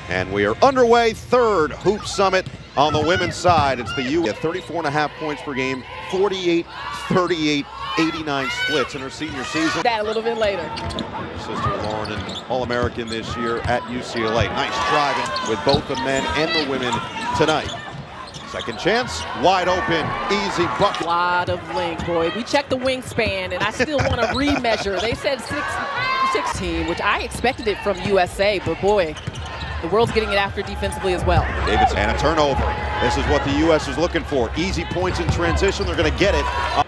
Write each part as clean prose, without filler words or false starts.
And we are underway, third Hoop Summit on the women's side. It's the U at 34.5 points per game, 48, 38, 89 splits in her senior season. That a little bit later. Her sister Lauren, an All-American this year at UCLA. Nice driving with both the men and the women tonight. Second chance, wide open, easy bucket. A lot of length, boy. We checked the wingspan, and I still want to remeasure. They said 16, which I expected it from USA, but boy, the world's getting it after defensively as well. Davidson and a turnover. This is what the U.S. is looking for. Easy points in transition. They're going to get it.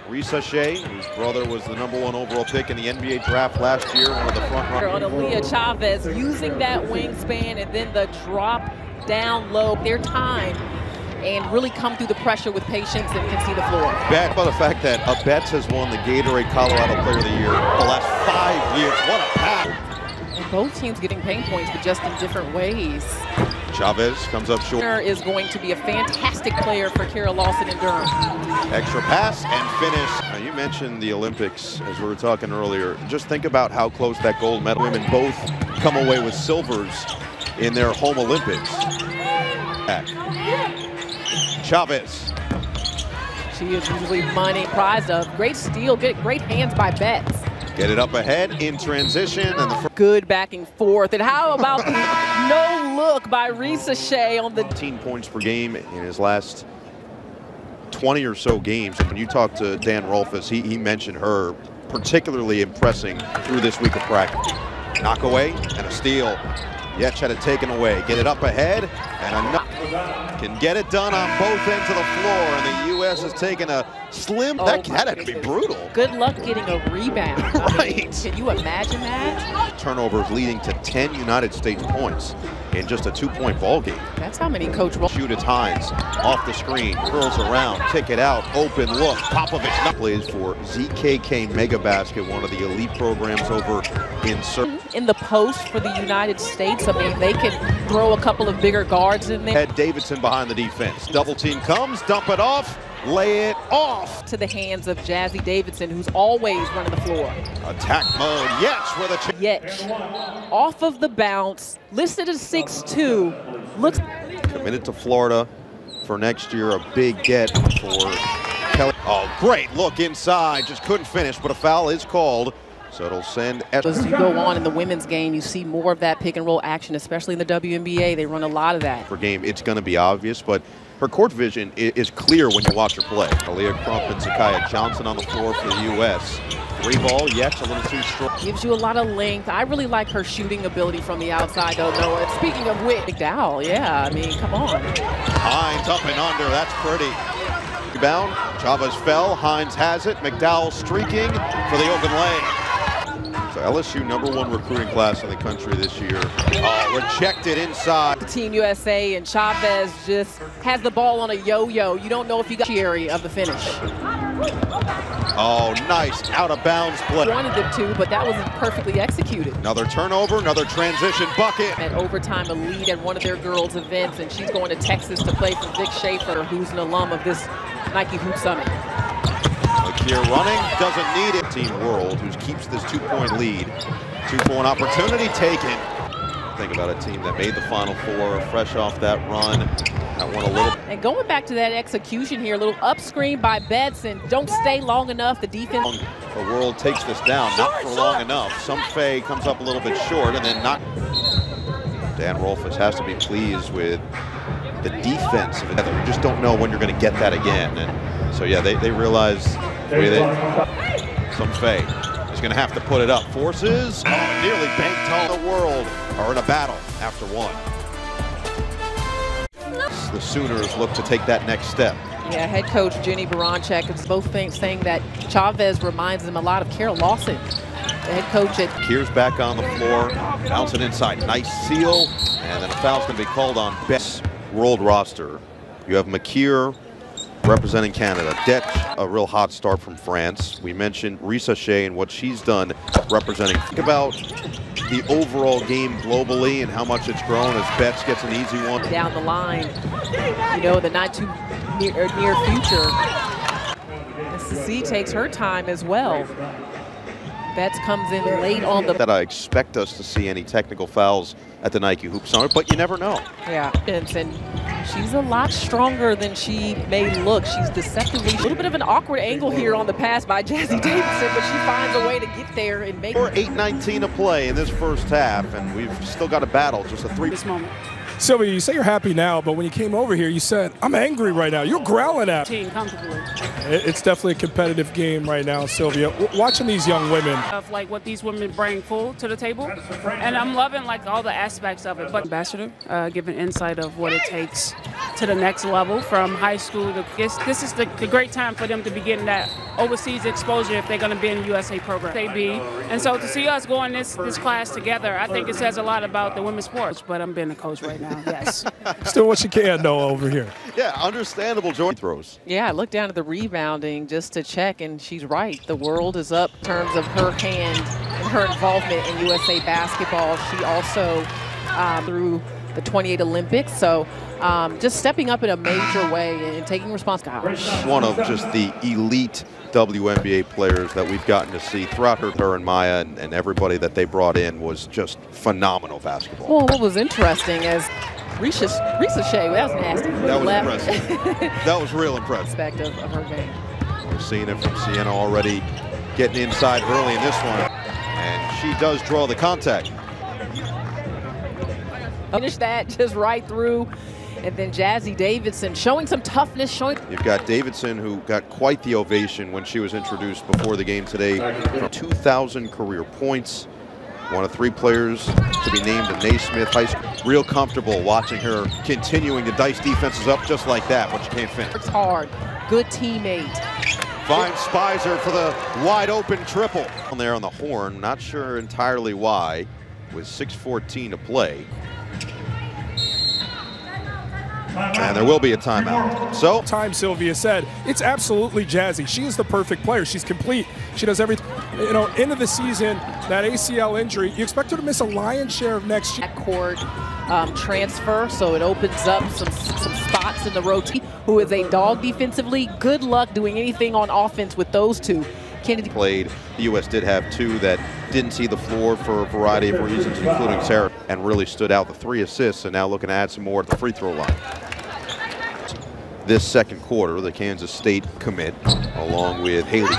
Risa Shea, whose brother was the #1 overall pick in the NBA draft last year, one of the front runners. On Aaliyah Chavez, using that wingspan and then the drop down low, their time, and really come through the pressure with patience and can see the floor. Back by the fact that Betts has won the Gatorade Colorado Player of the Year the last 5 years. What a pass! And both teams getting pain points, but just in different ways. Chavez comes up short. Is going to be a fantastic player for Kara Lawson in Durham. Extra pass and finish. Now, you mentioned the Olympics as we were talking earlier. Just think about how close that gold medal. Women both come away with silvers in their home Olympics. Back. Chavez. She is usually money prized of. Great steal, great hands by Betts. Get it up ahead in transition. And the good backing forth. And how about the no look by Risa Shea on the 18 points per game in his last 20 or so games. And when you talk to Dan Rolfus, he mentioned her particularly impressing through this week of practice. Knock away and a steal. Yetch had it taken away. Get it up ahead and enough. Can get it done on both ends of the floor, and the U.S. has taken a slim. That had to be brutal. Good luck getting a rebound. Right. Can you imagine that? Turnovers leading to 10 United States points in just a 2-point ball game. That's how many Coach Shoot it Hines off the screen, curls around, kick it out, open look. Popovich plays for ZKK Mega Basket, one of the elite programs over in Serbia. In the post for the United States, I mean, they can throw a couple of bigger guards in there. Had Davidson behind the defense. Double team comes, dump it off, lay it off. To the hands of Jazzy Davidson, who's always running the floor. Attack mode, Yetch with a Yetch, off of the bounce, listed as 6'2", looks. Committed to Florida for next year, a big get for Kelly. Oh, great look inside, just couldn't finish, but a foul is called. So it'll send. As you go on in the women's game, you see more of that pick and roll action, especially in the WNBA. They run a lot of that. Per game, it's going to be obvious, but her court vision is clear when you watch her play. Aaliyah Crump and Zakiya Johnson on the floor for the U.S. 3-ball, Yetch a little too strong. Gives you a lot of length. I really like her shooting ability from the outside, though, Noah. Speaking of which, McDowell, yeah, I mean, come on. Hines up and under, that's pretty. Rebound, Chavez fell, Hines has it, McDowell streaking for the open lane. So LSU #1 recruiting class in the country this year. Oh, rejected inside. Team USA, and Chavez just has the ball on a yo-yo. You don't know if you got cheery of the finish. Oh, nice out of bounds play. Wanted it to, but that was perfectly executed. Another turnover, another transition bucket. At overtime, a lead at one of their girls' events, and she's going to Texas to play for Vic Schaefer, who's an alum of this Nike Hoop Summit. Here running, doesn't need it. Team World, who keeps this 2-point lead. 2-point opportunity taken. Think about a team that made the Final Four, fresh off that run. That one a little. And going back to that execution here, a little up screen by Betts, and don't stay long enough. The defense. The World takes this down, not for long enough. Somfay comes up a little bit short, and then not. Dan Rolfus has to be pleased with the defense of it. We just don't know when you're going to get that again. And so, yeah, they realize with it. Somfay is going to have to put it up. Forces, nearly banked home. The World are in a battle after one. The Sooners look to take that next step. Yeah, head coach Jenny Baranchek is both saying that Chavez reminds them a lot of Kara Lawson. The head coach at Keir's back on the floor, bouncing inside. Nice seal, and then a foul's going to be called on Betts. World roster. You have McKeer representing Canada. Detch, a real hot start from France. We mentioned Risa Shea and what she's done representing. Think about the overall game globally and how much it's grown as Betts gets an easy one. Down the line, you know, the not too near future. Mississippi takes her time as well. Betts comes in late on the. That I expect us to see any technical fouls at the Nike Hoop Summit, but you never know. Yeah, and she's a lot stronger than she may look. She's deceptively a little bit of an awkward angle here on the pass by Jazzy Davidson, but she finds a way to get there and make. 8:19 to play in this first half, and we've still got a battle. Just a 3. This moment. Sylvia, you say you're happy now, but when you came over here, you said, I'm angry right now. You're growling at me. Comfortably. It's definitely a competitive game right now, Sylvia. Watching these young women. Of like what these women bring full to the table, and I'm loving like all the aspects of it. But ambassador, giving insight of what it takes to the next level from high school to this is the great time for them to be getting that overseas exposure if they're going to be in the USA program. They be, and so to see us going this class together, I think it says a lot about the women's sports. But I'm being a coach right now. Yes. Still what you can know over here. Yeah, understandable joint throws. Yeah, I looked down at the rebounding just to check, and she's right. The world is up in terms of her hand and her involvement in USA basketball. She also through the 28 Olympics, so just stepping up in a major way and taking responsibility. One of just the elite WNBA players that we've gotten to see throughout her and Maya and everybody that they brought in was just phenomenal basketball. Well, what was interesting is Risa Shea, that was nasty. That was impressive. That was real impressive. Aspect of her game. We're seeing it from Sienna already getting inside early in this one. And she does draw the contact. Finish that just right through. And then Jazzy Davidson showing some toughness. You've got Davidson, who got quite the ovation when she was introduced before the game today. 2,000 career points. One of 3 players to be named at Naismith High School. Real comfortable watching her continuing to dice defenses up just like that, but she can't finish. It's hard. Good teammate. Finds Spicer for the wide open triple. On there on the horn, not sure entirely why, with 6:14 to play. And there will be a timeout. So, time Sylvia said, it's absolutely Jazzy. She is the perfect player. She's complete. She does everything. You know, end of the season, that ACL injury, you expect her to miss a lion's share of next year. Court transfer, so it opens up some spots in the rotation. Who is a dog defensively? Good luck doing anything on offense with those two. Kennedy played. The U.S. did have 2 that didn't see the floor for a variety of reasons, including Sarah, and really stood out. The 3 assists, and now looking to add some more at the free throw line. This second quarter, the Kansas State commit, along with Haley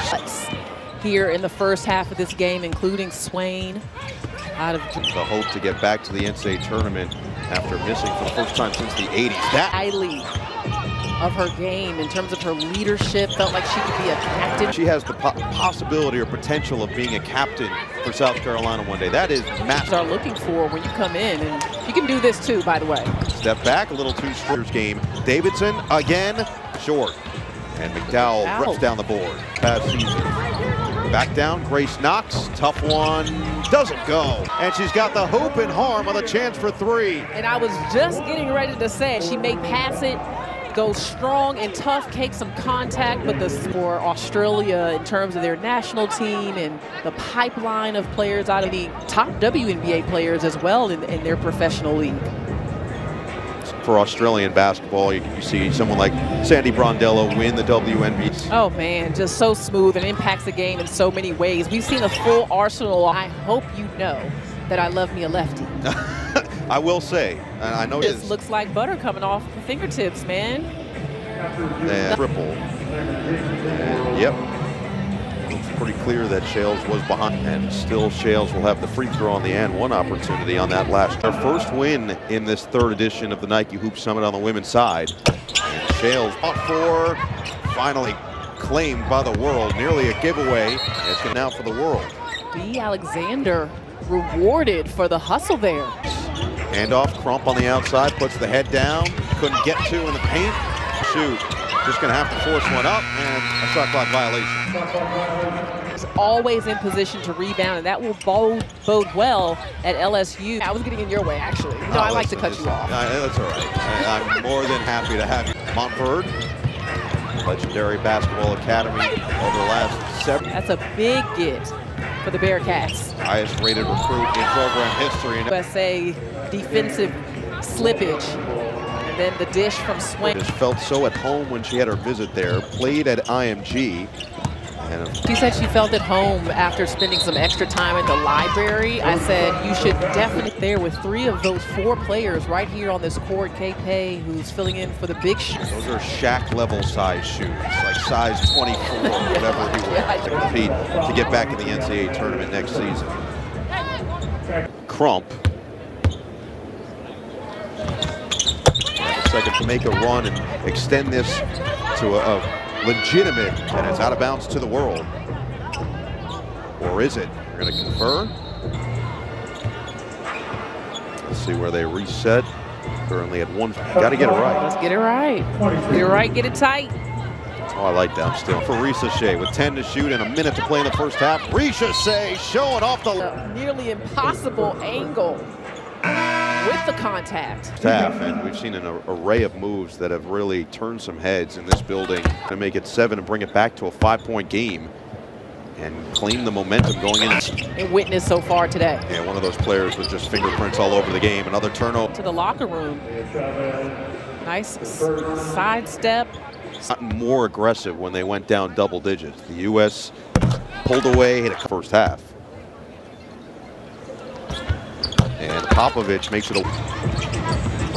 here in the first half of this game, including Swain. Out of the hope to get back to the NCAA tournament after missing for the first time since the 80s. That highly of her game in terms of her leadership, felt like she could be a captain. She has the possibility or potential of being a captain for South Carolina one day. That is massive. Are looking for when you come in, and you can do this too, by the way. Step back, a little too straight game. Davidson again, short, and McDowell rips down the board. Past season. Back down, Grace Knox, tough one, doesn't go. And she's got the hoop and harm with a chance for 3. And I was just getting ready to say, she may pass it, go strong and tough, take some contact, but for Australia in terms of their national team and the pipeline of players out of the top WNBA players as well in their professional league. For Australian basketball, you see someone like Sandy Brondello win the WNBA. Oh man, just so smooth and impacts the game in so many ways. We've seen a full arsenal. I hope you know that I love me a lefty. I will say, and I know this looks like butter coming off the fingertips, man. And triple. And yep. It's pretty clear that Shales was behind, and still Shales will have the free throw on the end. One opportunity on that last. Our first win in this 3rd edition of the Nike Hoop Summit on the women's side. And Shales fought for, finally claimed by the world, nearly a giveaway. It's now for the world. B. Alexander rewarded for the hustle there. Handoff, Crump on the outside, puts the head down, couldn't get to in the paint. Shoot, just gonna have to force one up, and a shot clock violation. He's always in position to rebound, and that will bode well at LSU. I was getting in your way, actually. No, I like to cut you off. That's all right. I'm more than happy to have you. Montverde, legendary basketball academy over the last 7. That's a big get for the Bearcats. Highest rated recruit in program history. USA defensive slippage. And then the dish from Swain. Just felt so at home when she had her visit there. Played at IMG She said she felt at home after spending some extra time at the library. I said you should definitely there with 3 of those 4 players right here on this court. KP, who's filling in for the big shoes. Those are Shaq level size shoes, like size 24, whatever he wears to compete to get back in the NCAA tournament next season. Crump. Second to make a run and extend this to a legitimate, and it's out of bounds to the world. Or is it? We're going to confer. Let's see where they reset. Currently at 1. Got to get it right. Let's get it right. Get it right, get it tight. Oh, I like that still. For Ricochet with 10 to shoot and a minute to play in the first half. Ricochet showing off the nearly impossible angle with the contact. And we've seen an array of moves that have really turned some heads in this building to make it 7 and bring it back to a 5-point game and claim the momentum going in. And witness so far today. Yeah, one of those players with just fingerprints all over the game. Another turnover. To the locker room. Nice sidestep. Gotten more aggressive when they went down double digits. The U.S. pulled away, hit a first half. And Popovich makes it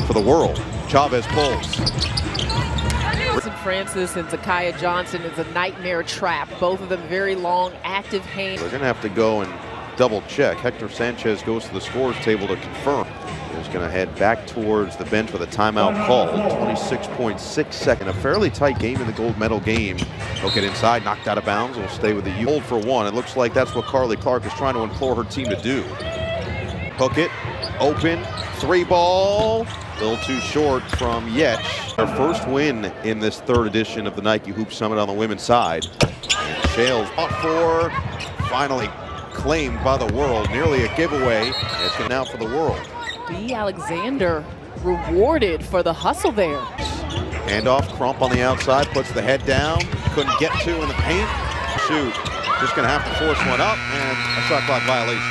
for the world. Chavez pulls. Francis and Zakiya Johnson is a nightmare trap. Both of them very long, active hands. They're going to have to go and double check. Hector Sanchez goes to the scores table to confirm. He's going to head back towards the bench with a timeout call. 26.6 seconds. A fairly tight game in the gold medal game. He'll get inside, knocked out of bounds. Will stay with the U. Hold for 1. It looks like that's what Carly Clark is trying to implore her team to do. Hook it, open, 3 ball. A little too short from Yetch. Our first win in this 3rd edition of the Nike Hoop Summit on the women's side. And Shales fought for, finally claimed by the world. Nearly a giveaway. It's now for the world. B. Alexander rewarded for the hustle there. Handoff, Crump on the outside, puts the head down. Couldn't get to in the paint. Shoot. Just going to have to force one up, and a shot clock violation.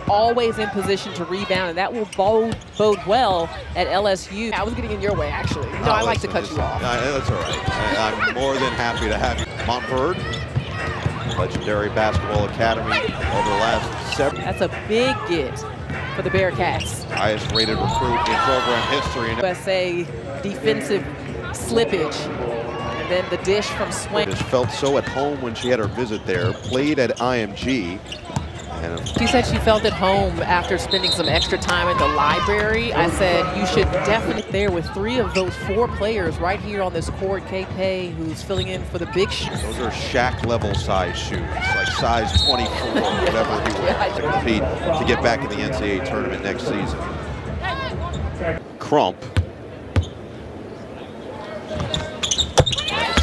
Always in position to rebound, and that will bode well at LSU. I was getting in your way, actually. No, I like to cut you off. That's all right. I'm more than happy to have you. Montford, legendary basketball academy over the last 7. That's a big get for the Bearcats. Highest rated recruit in program history. USA defensive slippage. And then the dish from Swain. Just felt so at home when she had her visit there. Played at IMG. She said she felt at home after spending some extra time at the library. I said you should definitely there with 3 of those 4 players right here on this court. KP, who's filling in for the big shoes. Those are Shaq level size shoes, like size 24, whatever he wears to compete to get back in the NCAA tournament next season. Crump.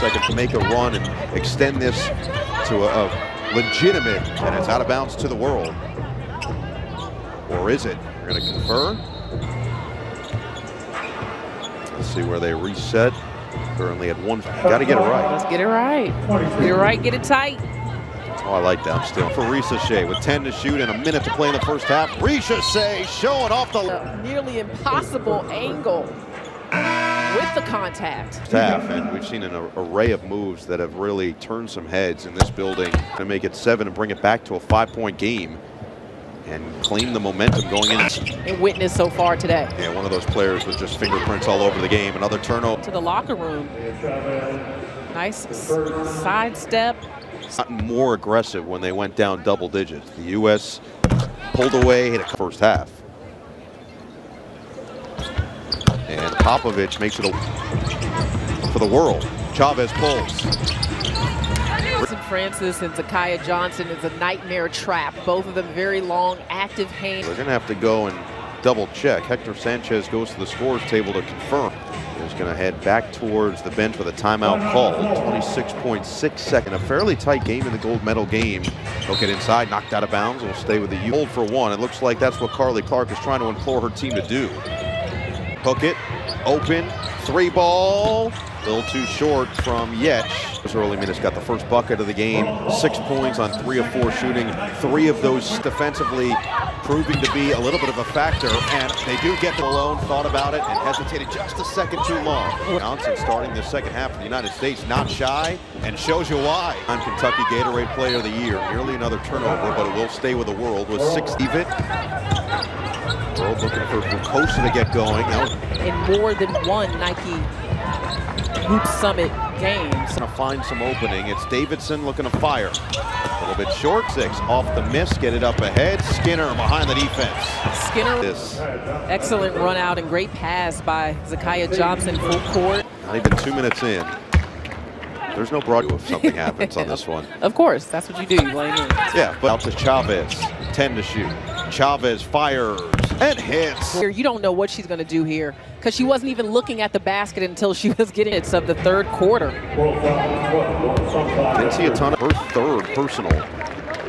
Second to make a run and extend this to a legitimate, and it's out of bounds to the world. Or is it? We're going to confer. Let's see where they reset. Currently at 1. Got to get it right. Let's get it right. Get it right, get it tight. Oh, I like that still. For Ricochet with 10 to shoot and a minute to play in the first half. Ricochet showing off the nearly impossible angle with the contact. And we've seen an array of moves that have really turned some heads in this building to make it 7 and bring it back to a 5-point game and claim the momentum going in. And witness so far today. Yeah, one of those players with just fingerprints all over the game. Another turnover. To the locker room. Nice sidestep. Gotten more aggressive when they went down double digits. The U.S. pulled away, hit a first half. And Popovich makes it for the world. Chavez pulls. Francis and Zakiya Johnson is a nightmare trap. Both of them very long, active hands. They're going to have to go and double check. Hector Sanchez goes to the scores table to confirm. He's going to head back towards the bench with a timeout call. 26.6 seconds. A fairly tight game in the gold medal game. He'll get inside, knocked out of bounds. Will stay with the U. Hold for 1. It looks like that's what Carly Clark is trying to implore her team to do. Hook it, open, 3 ball. A little too short from Yetch. This early minutes got the first bucket of the game. 6 points on 3 of 4 shooting. 3 of those defensively proving to be a little bit of a factor, and they do get the alone, thought about it, and hesitated just a second too long. Johnson starting the second half for the United States, not shy, and shows you why. I'm Kentucky Gatorade Player of the Year. Nearly another turnover, but it will stay with the World with 6. Even World looking for Kosa to get going. In more than one NikeHoopSummit games. Gonna find some opening. It's Davidson looking to fire. A little bit short, 6 off the miss, get it up ahead. Skinner behind the defense. Skinner, excellent run out and great pass by Zakiya Johnson, full court. Not even 2 minutes in. There's no broad if something happens on this one. Of course, that's what you do, you lay in. Yeah, but out to Chavez, 10 to shoot. Chavez fires and hits. You don't know what she's going to do here because she wasn't even looking at the basket until she was getting it of the third quarter. Didn't see a ton of her third personal.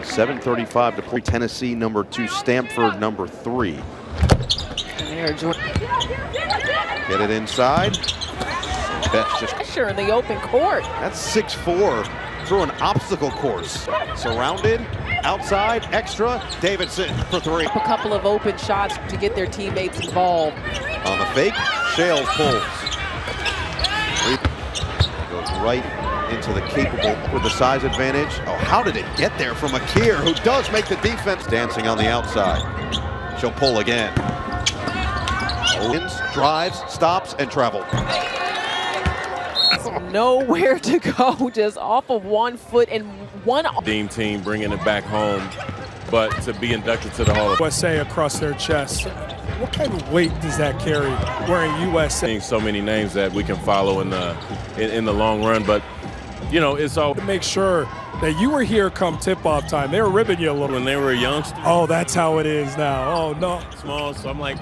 7:35 to play. Tennessee number 2, Stanford number 3. And there, Jordan. Get it inside. Betts just Sure, in the open court. That's 6'4" through an obstacle course. Surrounded, outside, extra. Davidson for 3. A couple of open shots to get their teammates involved. On the fake, Shales pulls. Goes right into the capable with the size advantage. Oh, how did it get there from Akir, who does make the defense dancing on the outside. She'll pull again. Owens drives, stops, and travel. Nowhere to go, just off of 1 foot and one. Team bringing it back home, but to be inducted to the Hall of USA across their chest. What kind of weight does that carry wearing USA? Fame? So many names that we can follow in the long run, but you know, it's all to make sure that you were here come tip-off time. They were ribbing you a little. When they were youngsters. Oh, that's how it is now. Oh, no. Small, so I'm like,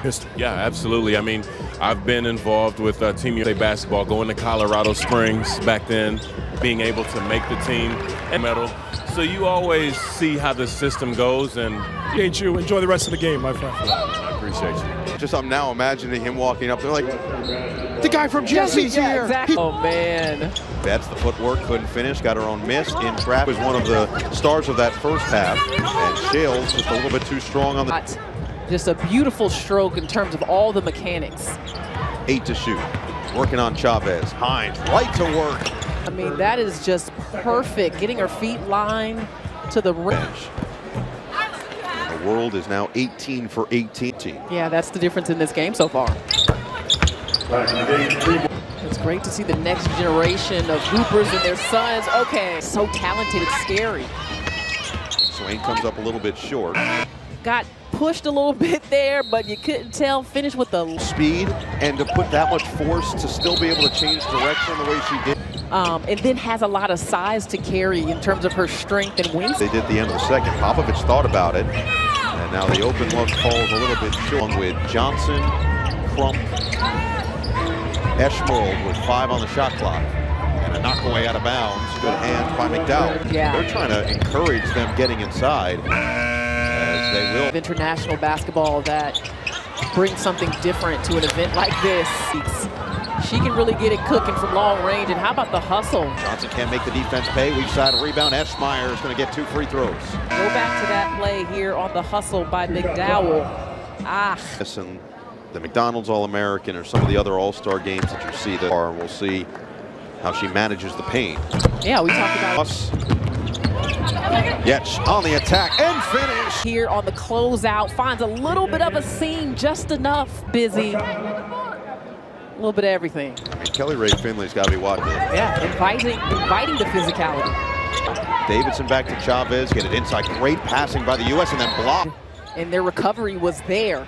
history. Yeah, absolutely. I mean, I've been involved with Team USA basketball, going to Colorado Springs back then, being able to make the team and medal. So you always see how the system goes, and Appreciate you. Enjoy the rest of the game, my friend. I appreciate you. Just I'm now imagining him walking up there like, the guy from Jesse's here. Exactly. Oh, man. Betts, the footwork, couldn't finish, got her own miss. In trap was one of the stars of that first half. And Shales just a little bit too strong on the... Just a beautiful stroke in terms of all the mechanics. 8 to shoot. Working on Chavez. Hines, right to work. I mean, that is just perfect. Getting her feet lined to the rim. The World is now 18 for 18. Yeah, that's the difference in this game so far. It's great to see the next generation of hoopers and their sons. Okay, so talented, it's scary. Swain comes up a little bit short. Got pushed a little bit there, but you couldn't tell. Finished with the speed, and to put that much force to still be able to change direction the way she did. And then has a lot of size to carry in terms of her strength and wings. They did the end of the second. Popovich thought about it, and now the open look falls a little bit short with Johnson, Crump, Eschmold with 5 on the shot clock. And a knockaway out of bounds. Good hands by McDowell. Yeah. They're trying to encourage them getting inside. As they will. International basketball that brings something different to an event like this. She can really get it cooking from long range. And how about the hustle? Johnson can't make the defense pay. Weak side rebound. Eschmeyer is going to get 2 free throws. Go back to that play here on the hustle by McDowell. Listen, the McDonald's All-American or some of the other All-Star games that you see that are, and we'll see how she manages the paint. Yeah, we talked about Yetch on the attack and finish. Here on the closeout, finds a little bit of a seam, just enough, Busy. A little bit of everything. I mean, Kelly Ray Finley's got to be watching. Yeah, inviting the physicality. Davidson back to Chavez, get it inside. Great passing by the U.S. and then blocked. And their recovery was there.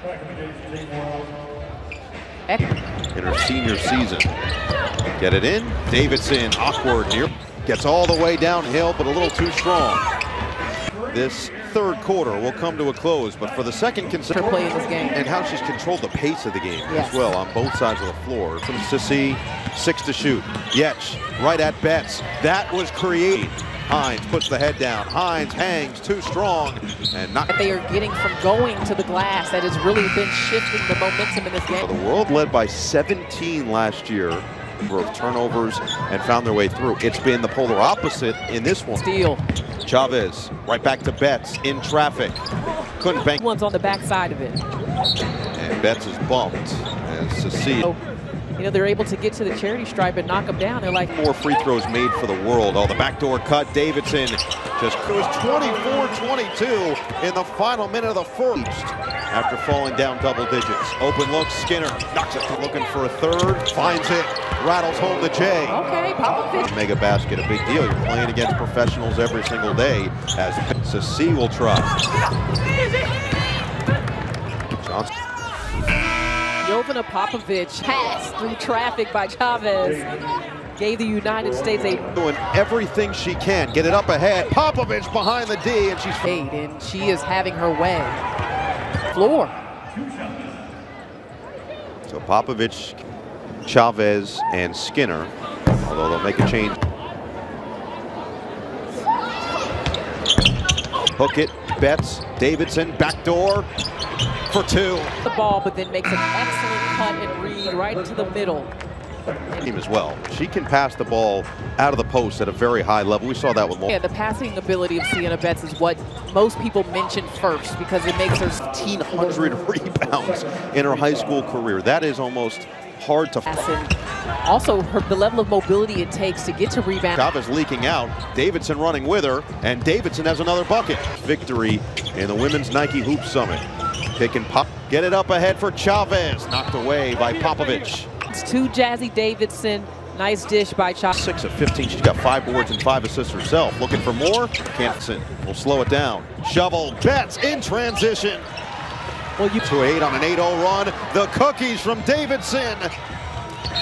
In her senior season. Get it in. Davidson, awkward here. Gets all the way downhill, but a little too strong. This third quarter will come to a close, but for the second consecutive play in this game. And how she's controlled the pace of the game yes. as well on both sides of the floor. Comes to see 6 to shoot. Yetch right at Betts. That was created. Hines puts the head down. Hines hangs too strong and not. They are getting from going to the glass. That has really been shifting the momentum in this game. The World led by 17 last year. Of turnovers and found their way through. It's been the polar opposite in this one. Steal. Chavez right back to Betts in traffic. Couldn't bank. One's on the backside of it. And Betts is bumped as Ceci. So, you know, they're able to get to the charity stripe and knock them down. They're like more free throws made for the world. Oh, the backdoor cut. Davidson just it was 24-22 in the final minute of the first. After falling down double digits. Open look, Skinner knocks it. Looking for a third, finds it, rattles home the J. okay, Popovich. Mega basket, a big deal. You're playing against professionals every single day. As Ceci will try. Johnson. Jovana Popovich passed through traffic by Chavez. Gave the United States a doing everything she can. Get it up ahead. Popovich behind the D, and she's fade, and she is having her way. Floor. So Popovich, Chavez, and Skinner, although they'll make a change. Hook it, Betts, Davidson, backdoor for two. The ball, but then makes an excellent cut and read right into the middle. Team as well. She can pass the ball out of the post at a very high level. We saw that with the passing ability of Sienna Betts is what most people mention first because it makes her 1,500 rebounds in her high school career. That is almost hard to pass. Also, the level of mobility it takes to get to rebound. Chavez leaking out. Davidson running with her, and Davidson has another bucket. Victory in the Women's Nike Hoop Summit. Pick and pop. Get it up ahead for Chavez. Knocked away by Popovich. It's to Jazzy Davidson. Nice dish by Chavez. 6 of 15. She's got 5 boards and 5 assists herself. Looking for more. Campson will slow it down. Shovel. Betts in transition. Well, you 2-8 on an 8-0 run. The cookies from Davidson.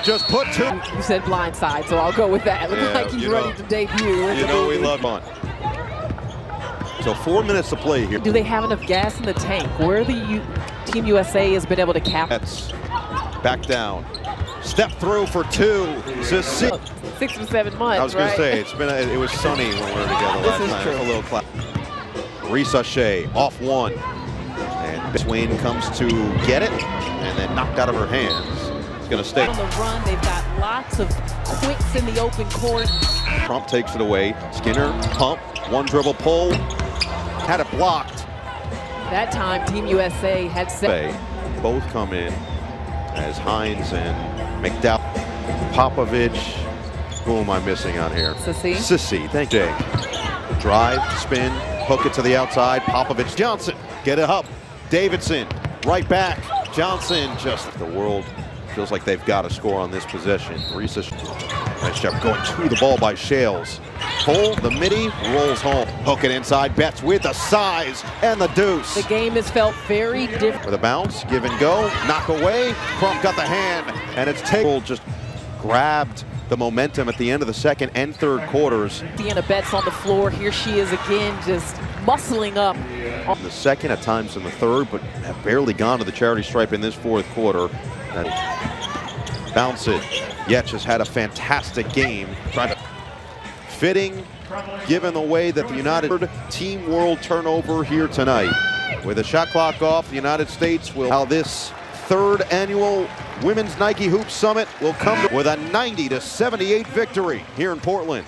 Just put 2. You said blindside, so I'll go with that. Looks like he's ready to debut. You know we love on. So 4 minutes to play here. Do they have enough gas in the tank? Where the Team USA has been able to cap. That's back down. Step through for 2. 6 or 7 months. I was going to say it was sunny when we were together last time. It's a little cloud. Risa Shea off 1, and Swain comes to get it, and then knocked out of her hands. It's going to stay on the run. They've got lots of quicks in the open court. Trump takes it away. Skinner pump, 1 dribble pull, had it blocked. That time, Team USA had set. Both come in as Hines and McDowell. Popovich. Who am I missing on here? Ceci, thank you. Drive, spin, hook it to the outside. Popovich, Johnson, get it up. Davidson, right back. Johnson, just the world feels like they've got to score on this possession. Risa, nice job going to the ball by Shales. Pull the midi, rolls home. Hook it inside. Betts with the size and the deuce. The game has felt very different. With a bounce, give and go, knock away. Crump got the hand, and it's taken. Just grabbed the momentum at the end of the second and third quarters. Sienna Betts on the floor. Here she is again, just muscling up. In the second, at times in the third, but have barely gone to the charity stripe in this fourth quarter. Bounce it. Yetch has had a fantastic game. Trying to fitting, given the way that the United Team World turnover here tonight. With the shot clock off, the United States will how this 3rd annual Women's Nike Hoop Summit will come with a 90-78 victory here in Portland.